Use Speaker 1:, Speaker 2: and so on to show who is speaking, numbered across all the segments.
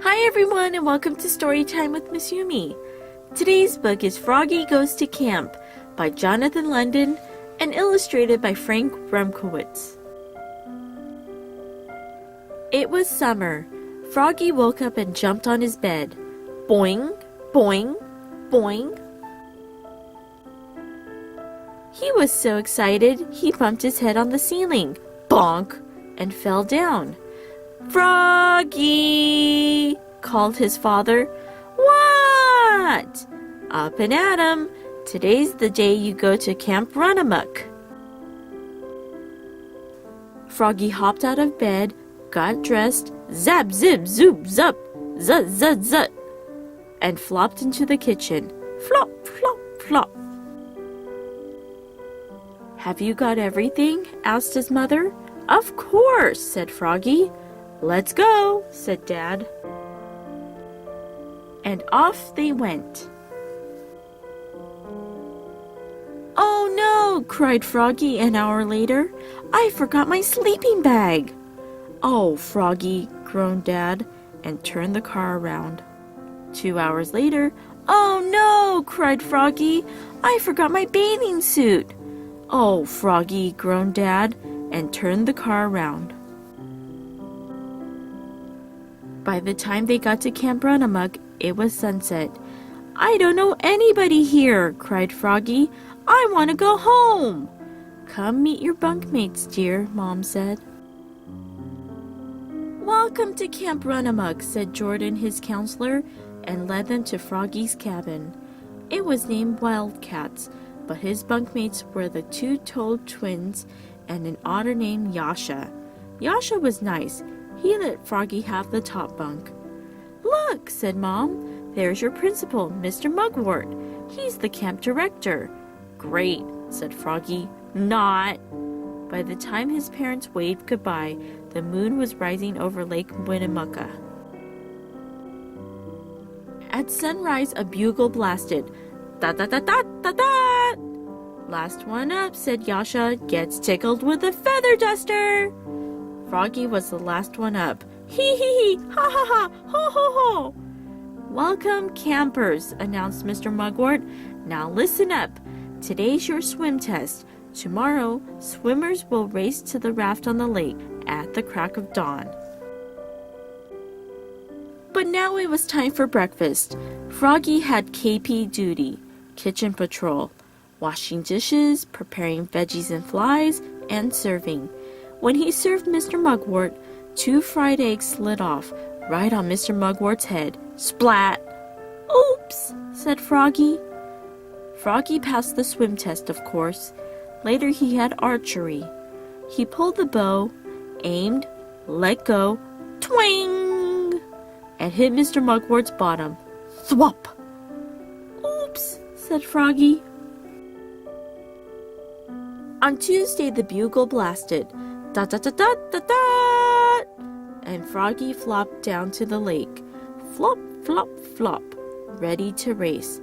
Speaker 1: Hi everyone and welcome to Storytime with Miss Yumi. Today's book is Froggy Goes to Camp by Jonathan London and illustrated by Frank Remkowitz. It was summer. Froggy woke up and jumped on his bed. Boing, boing, boing. He was so excited he bumped his head on the ceiling. Bonk! And fell down. "Froggy!" called his father. "What?" "Up and at 'em. Today's the day you go to Camp Runamuck." Froggy hopped out of bed, got dressed, zap, zip, zoop, zup, zut, zut, zut, and flopped into the kitchen. Flop, flop, flop. "Have you got everything?" asked his mother. "Of course," said Froggy. "Let's go," said Dad. And off they went. "Oh no," cried Froggy an hour later. "I forgot my sleeping bag." "Oh, Froggy," groaned Dad, and turned the car around. 2 hours later, "Oh no," cried Froggy. "I forgot my bathing suit." "Oh, Froggy," groaned Dad, and turned the car around. By the time they got to Camp Runamuck, it was sunset. "I don't know anybody here," cried Froggy. "I want to go home." "Come meet your bunkmates, dear," Mom said. "Welcome to Camp Runamuck," said Jordan, his counselor, and led them to Froggy's cabin. It was named Wildcats, but his bunkmates were the two-toed twins and an otter named Yasha. Yasha was nice. He let Froggy have the top bunk. "Look," said Mom, "there's your principal, Mr. Mugwort. He's the camp director." "Great," said Froggy. "Not." By the time his parents waved goodbye, the moon was rising over Lake Winnemucca. At sunrise, a bugle blasted. "Da-da-da-da-da-da!" "Last one up," said Yasha, "gets tickled with a feather duster." Froggy was the last one up. "Hee hee hee! Ha ha ha! Ho ho ho!" "Welcome, campers," announced Mr. Mugwort. "Now listen up. Today's your swim test. Tomorrow, swimmers will race to the raft on the lake at the crack of dawn." But now it was time for breakfast. Froggy had KP duty, kitchen patrol, washing dishes, preparing veggies and flies, and serving. When he served Mr. Mugwort, 2 fried eggs slid off, right on Mr. Mugwort's head. Splat! "Oops," said Froggy. Froggy passed the swim test, of course. Later he had archery. He pulled the bow, aimed, let go, twing, and hit Mr. Mugwort's bottom. Thwop! "Oops," said Froggy. On Tuesday the bugle blasted. Da-da-da-da-da-da! And Froggy flopped down to the lake. Flop, flop, flop, ready to race.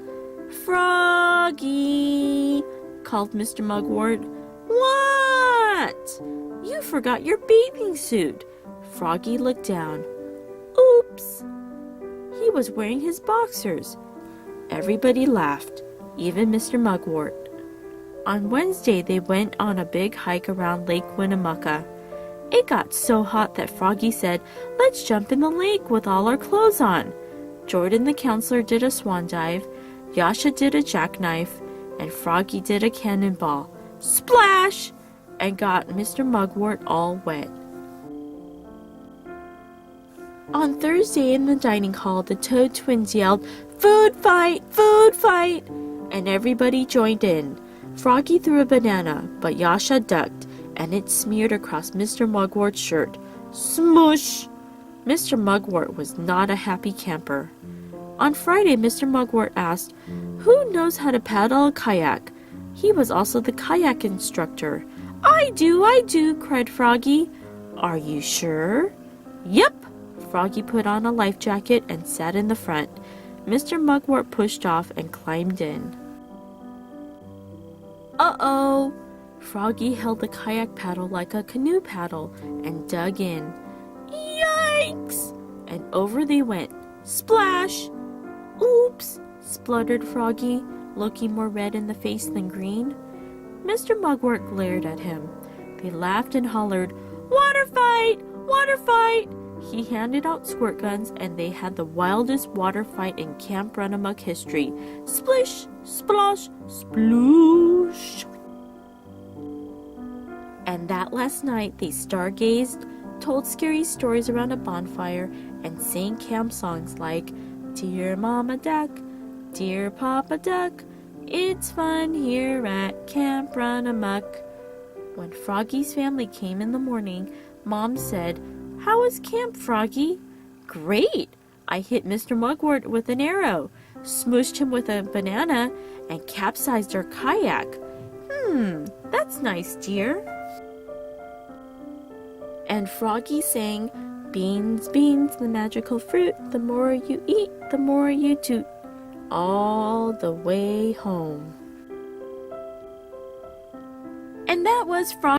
Speaker 1: "Froggy!" called Mr. Mugwort. "What?" "You forgot your bathing suit." Froggy looked down. Oops! He was wearing his boxers. Everybody laughed, even Mr. Mugwort. On Wednesday, they went on a big hike around Lake Winnemucca. It got so hot that Froggy said, "Let's jump in the lake with all our clothes on." Jordan the counselor did a swan dive, Yasha did a jackknife, and Froggy did a cannonball. Splash! And got Mr. Mugwort all wet. On Thursday in the dining hall, the Toad twins yelled, "Food fight! Food fight!" And everybody joined in. Froggy threw a banana, but Yasha ducked, and it smeared across Mr. Mugwort's shirt. Smoosh! Mr. Mugwort was not a happy camper. On Friday, Mr. Mugwort asked, "Who knows how to paddle a kayak?" He was also the kayak instructor. I do, cried Froggy. "Are you sure?" "Yep." Froggy put on a life jacket and sat in the front. Mr. Mugwort pushed off and climbed in. Uh-oh! Froggy held the kayak paddle like a canoe paddle and dug in. Yikes! And over they went. Splash! Oops, spluttered Froggy, looking more red in the face than green. Mr. Mugwort glared at him. They laughed and hollered, Water fight! Water fight! He handed out squirt guns, and they had the wildest water fight in Camp Runamuck history. Splish, splosh, sploosh! And that last night they stargazed, told scary stories around a bonfire, and sang camp songs like, Dear Mama Duck, Dear Papa Duck, it's fun here at Camp Runamuck. When Froggy's family came in the morning, Mom said, How was camp, Froggy? Great! I hit Mr. Mugwort with an arrow, smooshed him with a banana, and capsized our kayak. That's nice, dear. And Froggy sang, Beans, beans, the magical fruit, the more you eat, the more you toot, all the way home. And that was Froggy.